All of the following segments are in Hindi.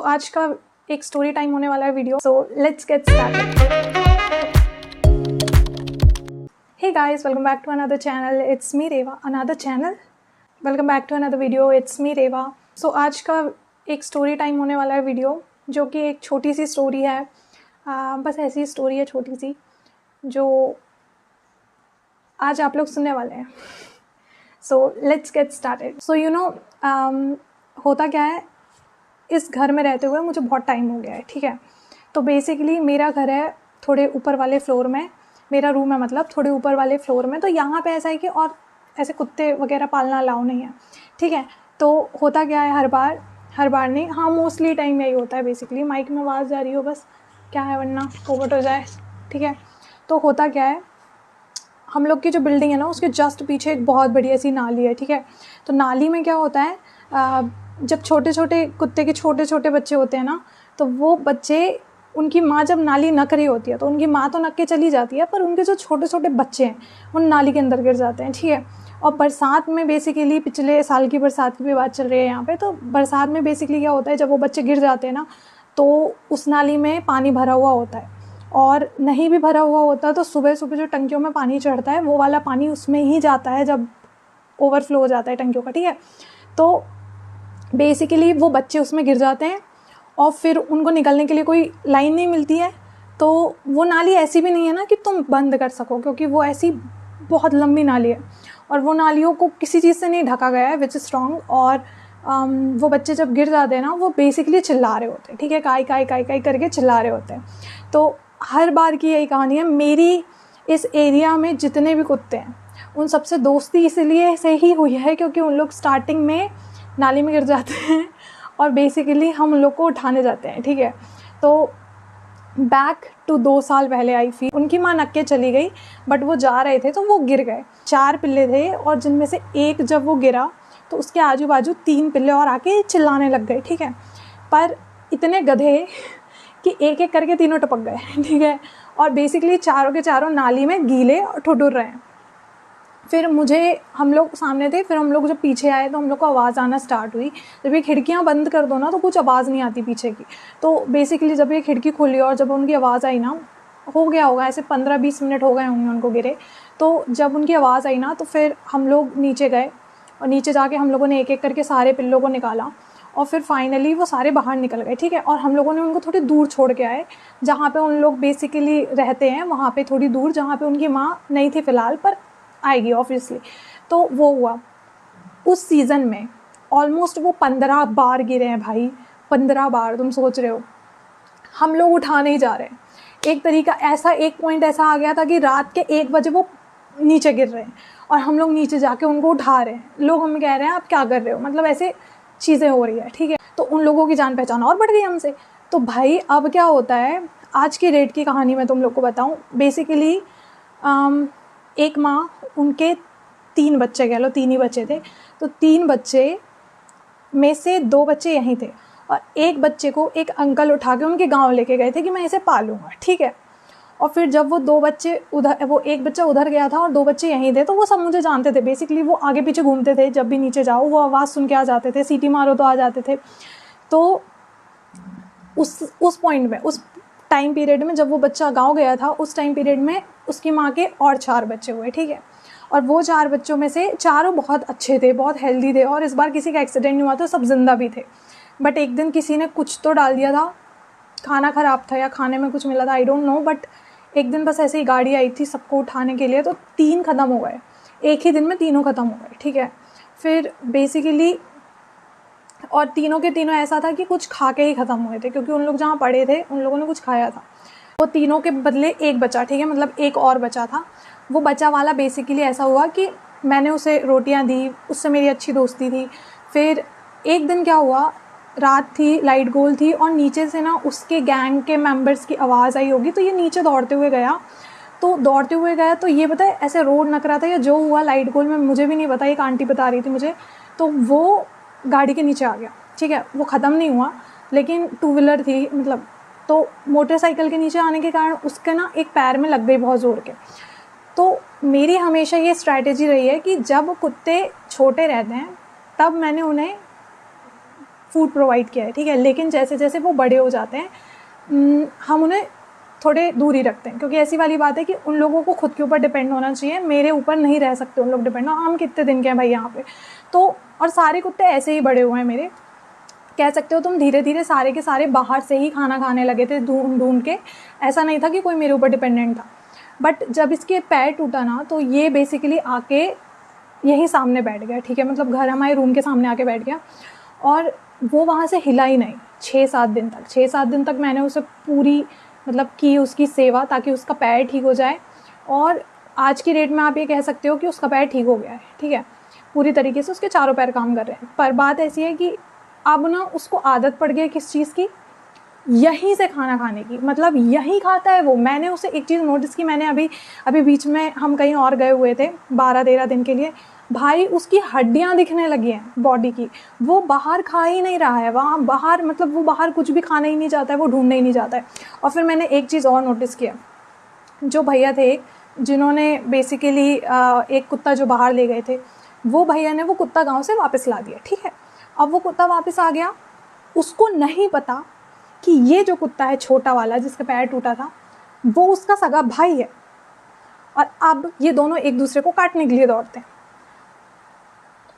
आज का एक स्टोरी टाइम होने वाला है video, so let's get started. Hey guys, welcome back to another channel, it's me Reva. Another channel, welcome back to another video, it's me Reva. So आज का एक स्टोरी टाइम होने वाला है वीडियो, जो कि एक छोटी सी स्टोरी है। बस ऐसी स्टोरी है छोटी सी, जो आज आप लोग सुनने वाले हैं। सो let's get started. So you know, होता क्या है, इस घर में रहते हुए मुझे बहुत टाइम हो गया है, ठीक है। तो बेसिकली मेरा घर है थोड़े ऊपर वाले फ्लोर में, मेरा रूम है मतलब थोड़े ऊपर वाले फ्लोर में। तो यहाँ पे ऐसा है कि और ऐसे कुत्ते वगैरह पालना अलाउ नहीं है, ठीक है। तो होता क्या है, हर बार नहीं, हाँ मोस्टली टाइम यही होता है। बेसिकली माइक में आवाज़ जा रही हो बस, क्या है वरना ओवट हो जाए, ठीक है। तो होता क्या है, हम लोग की जो बिल्डिंग है ना, उसके जस्ट पीछे एक बहुत बड़ी ऐसी नाली है, ठीक है। तो नाली में क्या होता है, जब छोटे छोटे कुत्ते के छोटे छोटे बच्चे होते हैं ना, तो वो बच्चे, उनकी माँ जब नाली नक रही होती है तो उनकी माँ तो नक के चली जाती है, पर उनके जो छोटे छोटे बच्चे हैं वो नाली के अंदर गिर जाते हैं, ठीक है। और बरसात में बेसिकली, पिछले साल की बरसात की भी बात चल रही है यहाँ पे, तो बरसात में बेसिकली क्या होता है, जब वो बच्चे गिर जाते हैं ना, तो उस नाली में पानी भरा हुआ होता है। और नहीं भी भरा हुआ होता तो सुबह सुबह जो टंकियों में पानी चढ़ता है, वो वाला पानी उसमें ही जाता है जब ओवरफ्लो हो जाता है टंकियों का, ठीक है। तो बेसिकली वो बच्चे उसमें गिर जाते हैं और फिर उनको निकलने के लिए कोई लाइन नहीं मिलती है। तो वो नाली ऐसी भी नहीं है ना कि तुम बंद कर सको, क्योंकि वो ऐसी बहुत लंबी नाली है और वो नालियों को किसी चीज़ से नहीं ढका गया है, विच इज़ स्ट्रॉन्ग। और वो बच्चे जब गिर जाते हैं ना, वो बेसिकली चिल्ला रहे होते हैं, ठीक है, काई काई काई काई करके चिल्ला रहे होते हैं। तो हर बार की यही कहानी है। मेरी इस एरिया में जितने भी कुत्ते हैं, उन सबसे दोस्ती इसलिए से ही हुई है क्योंकि उन लोग स्टार्टिंग में नाली में गिर जाते हैं और बेसिकली हम लोग को उठाने जाते हैं, ठीक है। तो बैक टू 2 साल पहले आई थी, उनकी माँ नक्के चली गई, बट वो जा रहे थे तो वो गिर गए। 4 पिल्ले थे और जिनमें से एक जब वो गिरा तो उसके आजू बाजू 3 पिल्ले और आके चिल्लाने लग गए, ठीक है। पर इतने गधे कि एक एक करके तीनों टपक गए, ठीक है। और बेसिकली चारों के चारों नाली में गीले और ठुठुर रहे हैं। फिर हम लोग सामने थे, फिर हम लोग जब पीछे आए तो हम लोग को आवाज़ आना स्टार्ट हुई। जब ये खिड़कियाँ बंद कर दो ना तो कुछ आवाज़ नहीं आती पीछे की। तो बेसिकली जब ये खिड़की खुली और जब उनकी आवाज़ आई ना, हो गया होगा ऐसे 15-20 मिनट हो गए होंगे उनको गिरे। तो जब उनकी आवाज़ आई ना, तो फिर हम लोग नीचे गए और नीचे जाके हम लोगों ने एक एक करके सारे पिल्लों को निकाला और फिर फाइनली वो सारे बाहर निकल गए, ठीक है। और हम लोगों ने उनको थोड़ी दूर छोड़ के आए, जहाँ पे उन लोग बेसिकली रहते हैं, वहाँ पे थोड़ी दूर, जहाँ पे उनकी माँ नहीं थी फ़िलहाल, पर आएगी ऑब्वियसली। तो वो हुआ। उस सीज़न में ऑलमोस्ट वो 15 बार गिरे हैं भाई, 15 बार। तुम सोच रहे हो, हम लोग उठा नहीं जा रहे। एक तरीका ऐसा, एक पॉइंट ऐसा आ गया था कि रात के 1 बजे वो नीचे गिर रहे हैं और हम लोग नीचे जाके उनको उठा रहे हैं। लोग हमें कह रहे हैं आप क्या कर रहे हो, मतलब ऐसे चीज़ें हो रही है, ठीक है। तो उन लोगों की जान पहचान और बढ़ गई हमसे। तो भाई अब क्या होता है, आज की डेट की कहानी मैं तुम लोग को बताऊँ। बेसिकली एक माँ, उनके 3 बच्चे, कह लो 3 ही बच्चे थे। तो 3 बच्चे में से 2 बच्चे यहीं थे और एक बच्चे को एक अंकल उठा के उनके गांव लेके गए थे कि मैं इसे पालूंगा, ठीक है। और फिर जब वो 2 बच्चे उधर, वो एक बच्चा उधर गया था और 2 बच्चे यहीं थे, तो वो सब मुझे जानते थे। बेसिकली वो आगे पीछे घूमते थे, जब भी नीचे जाओ वो आवाज़ सुन के आ जाते थे, सीटी मारो तो आ जाते थे। तो उस पॉइंट में, उस टाइम पीरियड में जब वो बच्चा गाँव गया था, उस टाइम पीरियड में उसकी माँ के और 4 बच्चे हुए, ठीक है। और वो 4 बच्चों में से चारों बहुत अच्छे थे, बहुत हेल्दी थे और इस बार किसी का एक्सीडेंट नहीं हुआ था, सब जिंदा भी थे। बट एक दिन किसी ने कुछ तो डाल दिया था, खाना ख़राब था या खाने में कुछ मिला था, आई डोंट नो। बट एक दिन बस ऐसे ही गाड़ी आई थी सबको उठाने के लिए, तो 3 ख़त्म हो गए, एक ही दिन में तीनों ख़त्म हो गए, ठीक है। फिर बेसिकली, और तीनों के तीनों ऐसा था कि कुछ खा के ही ख़त्म हुए थे, क्योंकि उन लोग जहाँ पड़े थे उन लोगों ने कुछ खाया था। वो तीनों के बदले एक बचा, ठीक है, मतलब एक और बचा था। वो बचा वाला बेसिकली ऐसा हुआ कि मैंने उसे रोटियां दी, उससे मेरी अच्छी दोस्ती थी। फिर एक दिन क्या हुआ, रात थी, लाइट गोल थी और नीचे से ना उसके गैंग के मेंबर्स की आवाज़ आई होगी, तो ये नीचे दौड़ते हुए गया। तो ये पता है ऐसे रोड नक रहा था या जो हुआ लाइट गोल में, मुझे भी नहीं पता, एक आंटी बता रही थी मुझे। तो वो गाड़ी के नीचे आ गया, ठीक है। वो ख़त्म नहीं हुआ, लेकिन 2 व्हीलर थी मतलब, तो मोटरसाइकिल के नीचे आने के कारण उसके ना एक पैर में लग गई बहुत ज़ोर के। तो मेरी हमेशा ये स्ट्रैटेजी रही है कि जब कुत्ते छोटे रहते हैं तब मैंने उन्हें फूड प्रोवाइड किया है, ठीक है। लेकिन जैसे जैसे वो बड़े हो जाते हैं हम उन्हें थोड़े दूर ही रखते हैं, क्योंकि ऐसी वाली बात है कि उन लोगों को खुद के ऊपर डिपेंड होना चाहिए, मेरे ऊपर नहीं रह सकते उन लोग डिपेंड। हम कितने दिन के हैं भाई यहाँ पे, तो और सारे कुत्ते ऐसे ही बड़े हुए हैं मेरे, कह सकते हो तुम। धीरे धीरे सारे के सारे बाहर से ही खाना खाने लगे थे ढूंढ ढूंढ के, ऐसा नहीं था कि कोई मेरे ऊपर डिपेंडेंट था। बट जब इसके पैर टूटा ना, तो ये बेसिकली आके यहीं सामने बैठ गया, ठीक है, मतलब घर हमारे रूम के सामने आके बैठ गया, और वो वहाँ से हिला ही नहीं 6-7 दिन तक। 6-7 दिन तक मैंने उसे पूरी मतलब की उसकी सेवा, ताकि उसका पैर ठीक हो जाए। और आज की डेट में आप ये कह सकते हो कि उसका पैर ठीक हो गया है, ठीक है, पूरी तरीके से उसके चारों पैर काम कर रहे हैं। पर बात ऐसी है कि अब ना उसको आदत पड़ गई किस चीज़ की, यहीं से खाना खाने की, मतलब यहीं खाता है वो। मैंने उसे एक चीज़ नोटिस की, मैंने अभी बीच में हम कहीं और गए हुए थे 12-13 दिन के लिए, भाई उसकी हड्डियां दिखने लगी हैं बॉडी की। वो बाहर खा ही नहीं रहा है, वहाँ बाहर मतलब वो बाहर कुछ भी खाना ही नहीं चाहता है, वो ढूंढने ही नहीं चाहता है। और फिर मैंने एक चीज़ और नोटिस किया, जो भैया थे जिन्होंने बेसिकली एक कुत्ता जो बाहर ले गए थे, वो भैया ने वो कुत्ता गाँव से वापस ला दिया, ठीक है। अब वो कुत्ता वापस आ गया, उसको नहीं पता कि ये जो कुत्ता है छोटा वाला जिसका पैर टूटा था, वो उसका सगा भाई है। और अब ये दोनों एक दूसरे को काटने के लिए दौड़ते हैं,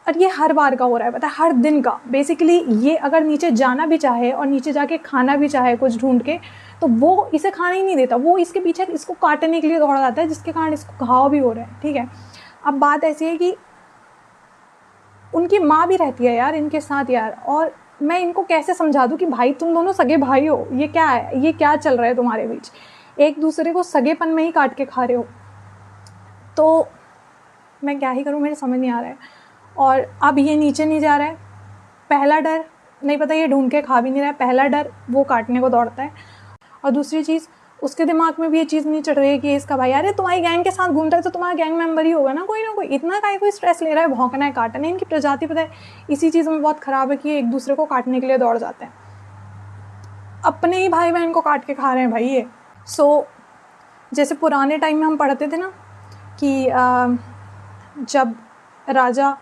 और ये हर बार का हो रहा है, पता है, हर दिन का। बेसिकली ये अगर नीचे जाना भी चाहे और नीचे जाके खाना भी चाहे कुछ ढूंढ के, तो वो इसे खाना ही नहीं देता, वो इसके पीछे इसको काटने के लिए दौड़ा जाता है, जिसके कारण इसको घाव भी हो रहे हैं, ठीक है। अब बात ऐसी है कि उनकी माँ भी रहती है यार इनके साथ यार, और मैं इनको कैसे समझा दूँ कि भाई तुम दोनों सगे भाई हो, ये क्या है, ये क्या चल रहा है तुम्हारे बीच, एक दूसरे को सगेपन में ही काट के खा रहे हो। तो मैं क्या ही करूँ, मेरे समझ नहीं आ रहा है। और अब ये नीचे नहीं जा रहा है, पहला डर, नहीं पता ये ढूंढ के खा भी नहीं रहा है, पहला डर वो काटने को दौड़ता है। और दूसरी चीज़, उसके दिमाग में भी ये चीज़ नहीं चढ़ रही है कि इसका भाई, अरे तुम्हारी गैंग के साथ घूमता है तो तुम्हारा गैंग मेंबर ही होगा ना कोई, इतना काहे कोई स्ट्रेस ले रहा है, भौंकना है, काटना है। इनकी प्रजाति पता है इसी चीज़ में बहुत ख़राब है कि एक दूसरे को काटने के लिए दौड़ जाते हैं, अपने ही भाई बहन को काट के खा रहे हैं भाई ये। जैसे पुराने टाइम में हम पढ़ते थे ना कि जब राजा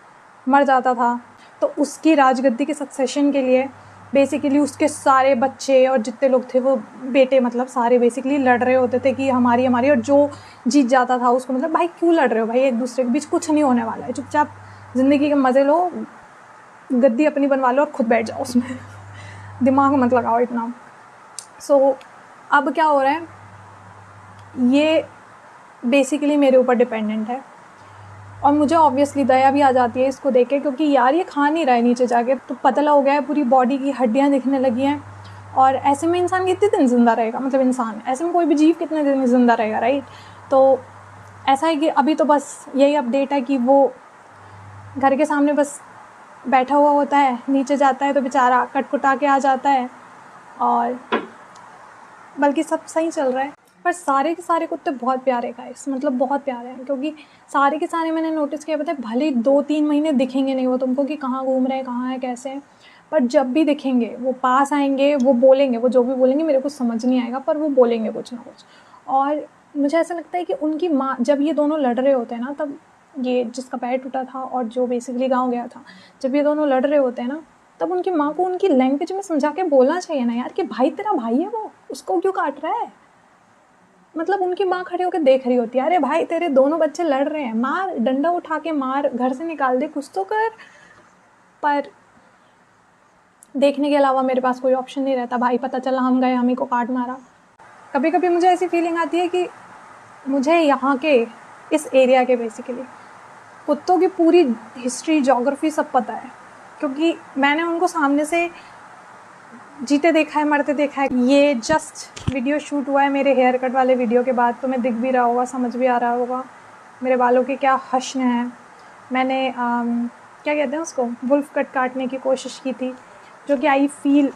मर जाता था तो उसकी राजगद्दी के सक्सेशन के लिए बेसिकली उसके सारे बच्चे और जितने लोग थे वो बेटे, मतलब सारे बेसिकली लड़ रहे होते थे कि हमारी, और जो जीत जाता था उसको, मतलब भाई क्यों लड़ रहे हो भाई एक दूसरे के बीच, कुछ नहीं होने वाला है, चुपचाप ज़िंदगी के मज़े लो, गद्दी अपनी बनवा लो और खुद बैठ जाओ उसमें दिमाग मत लगाओ इतना। अब क्या हो रहा है, ये बेसिकली मेरे ऊपर डिपेंडेंट है, और मुझे ऑब्वियसली दया भी आ जाती है इसको देख के, क्योंकि यार ये खा नहीं रहा है नीचे जाके, तो पतला हो गया है, पूरी बॉडी की हड्डियाँ दिखने लगी हैं। और ऐसे में इंसान कितने दिन ज़िंदा रहेगा, मतलब इंसान ऐसे में कोई भी जीव कितने दिन ज़िंदा रहेगा, राइट। तो ऐसा है कि अभी तो बस यही अपडेट है कि वो घर के सामने बस बैठा हुआ होता है, नीचे जाता है तो बेचारा कटकुटा के आ जाता है, और बल्कि सब सही चल रहा है। पर सारे के सारे कुत्ते बहुत प्यारे गाइस, मतलब बहुत प्यारे हैं, क्योंकि सारे के सारे मैंने नोटिस किया, पता है, भले 2-3 महीने दिखेंगे नहीं वो तुमको कि कहाँ घूम रहे हैं, कहाँ है, कैसे हैं, पर जब भी दिखेंगे वो पास आएंगे, वो बोलेंगे, वो जो भी बोलेंगे मेरे को समझ नहीं आएगा, पर वो बोलेंगे कुछ ना कुछ। और मुझे ऐसा लगता है कि उनकी माँ, जब ये दोनों लड़ रहे होते हैं ना, तब ये जिसका पैर टूटा था और जो बेसिकली गाँव गया था, जब ये दोनों लड़ रहे होते हैं ना, तब उनकी माँ को उनकी लैंग्वेज में समझा के बोलना चाहिए ना यार, कि भाई तेरा भाई है वो, उसको क्यों काट रहा है। मतलब उनकी माँ खड़ी होकर देख रही होती है, अरे भाई तेरे दोनों बच्चे लड़ रहे हैं, मार, डंडा उठा के मार, घर से निकाल दे, कुछ तो कर। पर देखने के अलावा मेरे पास कोई ऑप्शन नहीं रहता भाई, पता चला हम गए, हम ही को काट मारा। कभी कभी मुझे ऐसी फीलिंग आती है कि मुझे यहाँ के इस एरिया के बेसिकली कुत्तों की पूरी हिस्ट्री, ज्योग्राफी सब पता है, क्योंकि मैंने उनको सामने से जीते देखा है, मरते देखा है। ये जस्ट वीडियो शूट हुआ है मेरे हेयर कट वाले वीडियो के बाद, तो मैं दिख भी रहा होगा, समझ भी आ रहा होगा मेरे बालों के क्या हश्न हैं। मैंने क्या कहते हैं उसको, वुल्फ कट काटने की कोशिश की थी, जो कि आई फील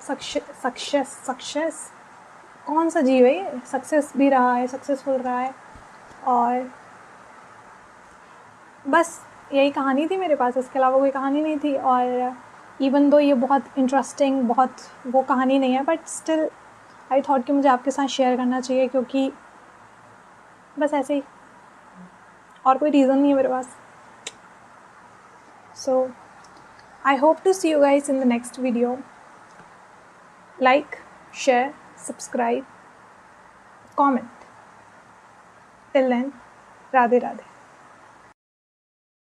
सक्सेस कौन सा जीव है ये, सक्सेस भी रहा है, सक्सेसफुल रहा है। और बस यही कहानी थी मेरे पास, इसके अलावा कोई कहानी नहीं थी। और इवन दो ये बहुत इंटरेस्टिंग, बहुत वो कहानी नहीं है, बट स्टिल आई थॉट कि मुझे आपके साथ शेयर करना चाहिए, क्योंकि बस ऐसे ही, और कोई रीज़न नहीं है मेरे पास। I hope to see you guys in the next video. Like, share, subscribe, comment. Till then, Radhe Radhe.